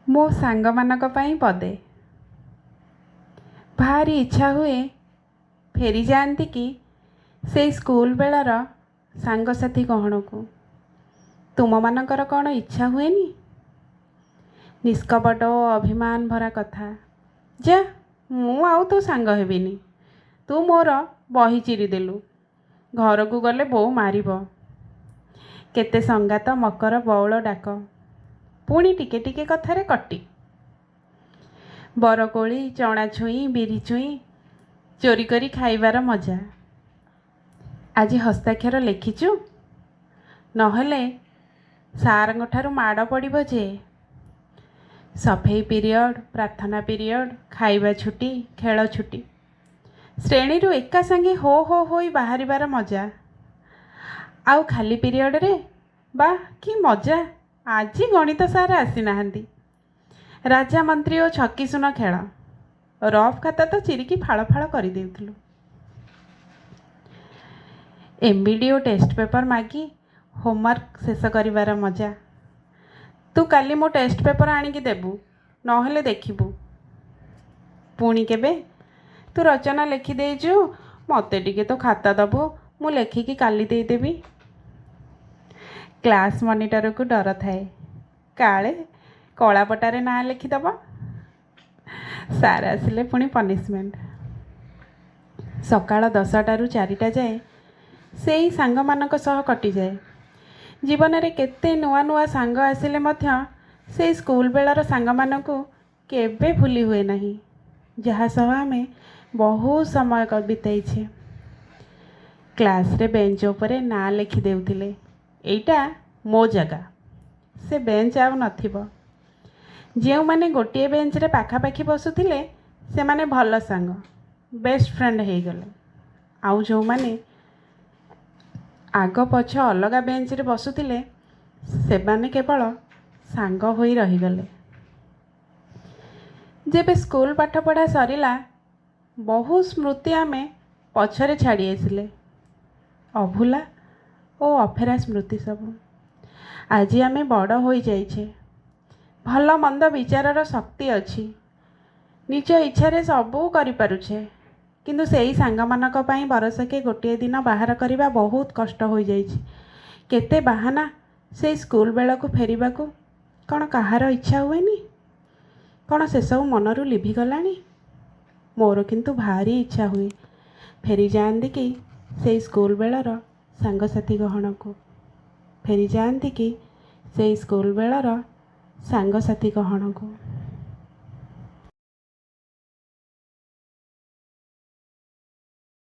ମୋ ସାଙ୍ଗମାନଙ୍କ ପାଇଁ ପଦେ। ଭାରି ଇଚ୍ଛା ହୁଏ ଫେରି ଯାଆନ୍ତି କି ସେଇ ସ୍କୁଲ ବେଳର ସାଙ୍ଗସାଥି ଗହଣକୁ। ତୁମମାନଙ୍କର କ'ଣ ଇଚ୍ଛା ହୁଏନି? ନିଷ୍କପଟ ଓ ଅଭିମାନ ଭରା କଥା। ଯା, ମୁଁ ଆଉ ତୋ ସାଙ୍ଗ ହେବିନି। ତୁ ମୋର ବହି ଚିରିଦେଲୁ। ଘରକୁ ଗଲେ ବୋଉ ମାରିବ। କେତେ ସଙ୍ଗାତ ମକର ବଉଳ ଡାକ। ପୁଣି ଟିକେ ଟିକେ କଥାରେ କଟି। ବରକୋଳି, ଚଣାଛୁଇଁ, ବିରିଛୁଇଁ ଚୋରି କରି ଖାଇବାର ମଜା। ଆଜି ହସ୍ତାକ୍ଷର ଲେଖିଛୁ? ନହେଲେ ସାର୍ଙ୍କ ଠାରୁ ମାଡ଼ ପଡ଼ିବ ଯେ। ସଫେଇ ପିରିୟଡ଼, ପ୍ରାର୍ଥନା ପିରିୟଡ଼, ଖାଇବା ଛୁଟି, ଖେଳ ଛୁଟି। ଶ୍ରେଣୀରୁ ଏକା ସାଙ୍ଗେ ହୋ ହୋ ହୋଇ ବାହାରିବାର ମଜା। ଆଉ ଖାଲି ପିରିୟଡ଼ରେ ବାଃ କି ମଜା! ଆଜି ଗଣିତ ସାର୍ ଆସିନାହାନ୍ତି। ରାଜା ମନ୍ତ୍ରୀ ଓ ଛକି ଶୂନ ଖେଳ। ରଫ୍ ଖାତା ତ ଚିରିକି ଫାଳ ଫାଳ କରିଦେଉଥିଲୁ। MBD ଓ ଟେଷ୍ଟ ପେପର ମାଗି ହୋମୱାର୍କ ଶେଷ କରିବାର ମଜା। ତୁ କାଲି ମୋ ଟେଷ୍ଟ ପେପର ଆଣିକି ଦେବୁ, ନହେଲେ ଦେଖିବୁ। ପୁଣି କେବେ? ତୁ ରଚନା ଲେଖିଦେଇଛୁ, ମୋତେ ଟିକେ ତୋ ଖାତା ଦେବୁ, ମୁଁ ଲେଖିକି କାଲି ଦେଇଦେବି। କ୍ଲାସ୍ ମନିଟରକୁ ଡର ଥାଏ, କାଳେ କଳାପଟାରେ ନାଁ ଲେଖିଦେବ। ସାର୍ ଆସିଲେ ପୁଣି ପନିସମେଣ୍ଟ। ସକାଳ 10ଟାରୁ 4ଟା ଯାଏ ସେଇ ସାଙ୍ଗମାନଙ୍କ ସହ କଟିଯାଏ। ଜୀବନରେ କେତେ ନୂଆ ନୂଆ ସାଙ୍ଗ ଆସିଲେ ମଧ୍ୟ ସେଇ ସ୍କୁଲ ବେଳର ସାଙ୍ଗମାନଙ୍କୁ କେବେ ଭୁଲି ହୁଏ ନାହିଁ, ଯାହା ସହ ଆମେ ବହୁତ ସମୟ ବିତାଇଛେ। କ୍ଲାସ୍ରେ ବେଞ୍ଚ ଉପରେ ନାଁ ଲେଖି ଦେଉଥିଲେ, ଏଇଟା ମୋ ଜାଗା। ସେ ବେଞ୍ଚ ଆଉ ନଥିବ। ଯେଉଁମାନେ ଗୋଟିଏ ବେଞ୍ଚରେ ପାଖାପାଖି ବସୁଥିଲେ ସେମାନେ ଭଲ ସାଙ୍ଗ, ବେଷ୍ଟ ଫ୍ରେଣ୍ଡ ହେଇଗଲେ। ଆଉ ଯେଉଁମାନେ ଆଗ ପଛ ଅଲଗା ବେଞ୍ଚରେ ବସୁଥିଲେ ସେମାନେ କେବଳ ସାଙ୍ଗ ହୋଇ ରହିଗଲେ। ଯେବେ ସ୍କୁଲ ପାଠପଢ଼ା ସରିଲା, ବହୁ ସ୍ମୃତି ଆମେ ପଛରେ ଛାଡ଼ି ଆସିଲେ। ଅଭୁଲା ଓ ଅଫେରା ସ୍ମୃତି ସବୁ। ଆଜି ଆମେ ବଡ଼ ହୋଇଯାଇଛେ। ଭଲ ମନ୍ଦ ବିଚାରର ଶକ୍ତି ଅଛି। ନିଜ ଇଚ୍ଛାରେ ସବୁ କରିପାରୁଛେ। କିନ୍ତୁ ସେଇ ସାଙ୍ଗମାନଙ୍କ ପାଇଁ ବରଷକେ ଗୋଟିଏ ଦିନ ବାହାର କରିବା ବହୁତ କଷ୍ଟ ହୋଇଯାଇଛି। କେତେ ବାହାନା ସେଇ ସ୍କୁଲ ବେଳକୁ ଫେରିବାକୁ। କ'ଣ କାହାର ଇଚ୍ଛା ହୁଏନି? କ'ଣ ସେସବୁ ମନରୁ ଲିଭିଗଲାଣି? ମୋର କିନ୍ତୁ ଭାରି ଇଚ୍ଛା ହୁଏ ଫେରିଯାଆନ୍ତି କି ସେଇ ସ୍କୁଲ ବେଳର ସାଙ୍ଗସାଥି ଗହଣକୁ। ଫେରିଯାଆନ୍ତି କି ସେଇ ସ୍କୁଲ ବେଳର ସାଙ୍ଗସାଥି ଗହଣକୁ।